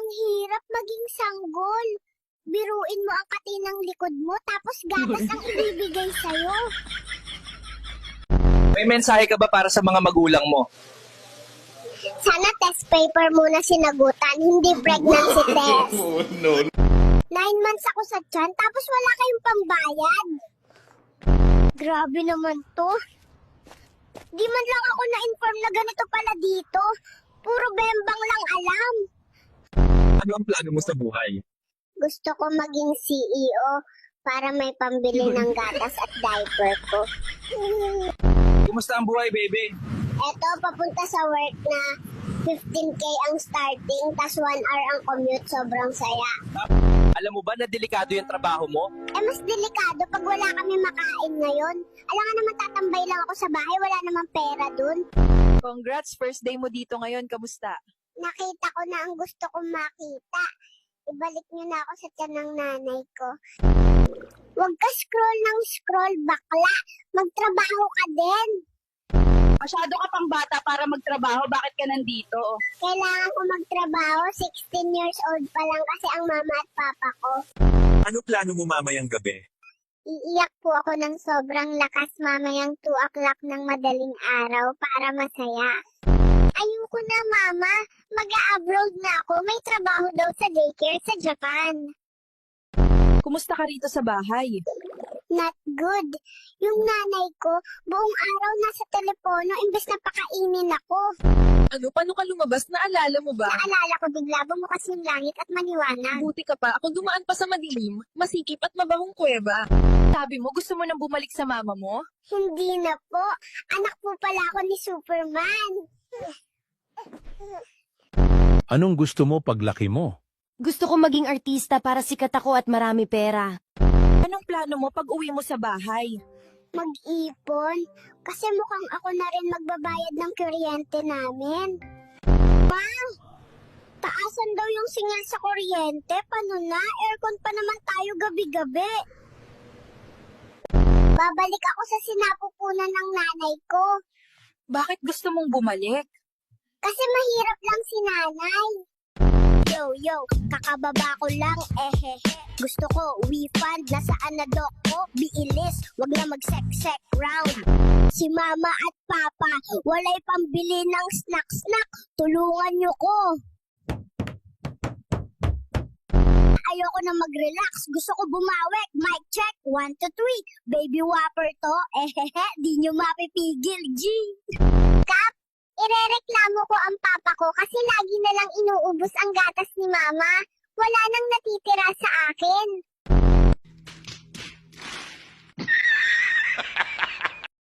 Ang hirap maging sanggol. Biruin mo ang katinang likod mo tapos gatas ang ibibigay sa'yo. May mensahe ka ba para sa mga magulang mo? Sana test paper muna sinagutan, hindi pregnancy test. 9 months ako sa tiyan, tapos wala kayong pambayad. Grabe naman to. Di man lang ako na-inform na ganito pala dito. Puro bembang lang alam. Ano ang plano mo sa buhay? Gusto ko maging CEO para may pambili ng gatas at diaper ko. Kumusta ang buhay, baby? Eto, papunta sa work na 15K ang starting, tas 1 hour ang commute, sobrang saya. Alam mo ba na delikado yung trabaho mo? Mas delikado pag wala kami makain ngayon. Alam nga naman tatambay lang ako sa bahay, wala namang pera dun. Congrats, first day mo dito ngayon. Kamusta? Nakita ko na ang gusto kong makita. Ibalik niyo na ako sa tiyan ng nanay ko. Huwag ka scroll ng scroll, bakla. Magtrabaho ka din. Masyado ka pang bata para magtrabaho. Bakit ka nandito? Kailangan ko magtrabaho. 16 years old pa lang kasi ang mama at papa ko. Ano plano mo mamayang gabi? Iiyak po ako ng sobrang lakas mamayang 2 o'clock ng madaling araw para masaya. Ayoko na, mama. Mag-a-abroad na ako. May trabaho daw sa daycare sa Japan. Kumusta ka rito sa bahay? Not good. Yung nanay ko, buong araw nasa telepono imbes na pakainin ako. Ano? Paano ka lumabas? Naalala mo ba? Naalala ko bigla bumukas yung langit at maniwanag. Buti ka pa. Ako dumaan pa sa madilim, masikip at mabahong kuweba. Sabi mo, gusto mo nang bumalik sa mama mo? Hindi na po. Anak po pala ako ni Superman. Anong gusto mo paglaki mo? Gusto ko maging artista para sikat ako at marami pera. Anong plano mo pag uwi mo sa bahay? Mag-ipon. Kasi mukhang ako na rin magbabayad ng kuryente namin. Ma! Taasan daw yung singil sa kuryente. Paano na? Aircon pa naman tayo gabi-gabi. Babalik ako sa sinapupunan ng nanay ko. Bakit gusto mong bumalik? Kasi mahirap lang si nanay. Yo, kakababa ko lang, ehehe. Gusto ko, refund, nasaan na dok ko? Biilis, wag na mag-sek-sek round. Si mama at papa, walay pambili ng snack-snack. Tulungan nyo ko. Ayoko na mag-relax, gusto ko bumawek. Mic check, 1, 2, 3. Baby whopper to, ehehe, di nyo mapipigil, G. Kap, irereklamo ko ang papa ko kasi lagi na lang inuubos ang gatas ni mama. Wala nang natitira sa akin.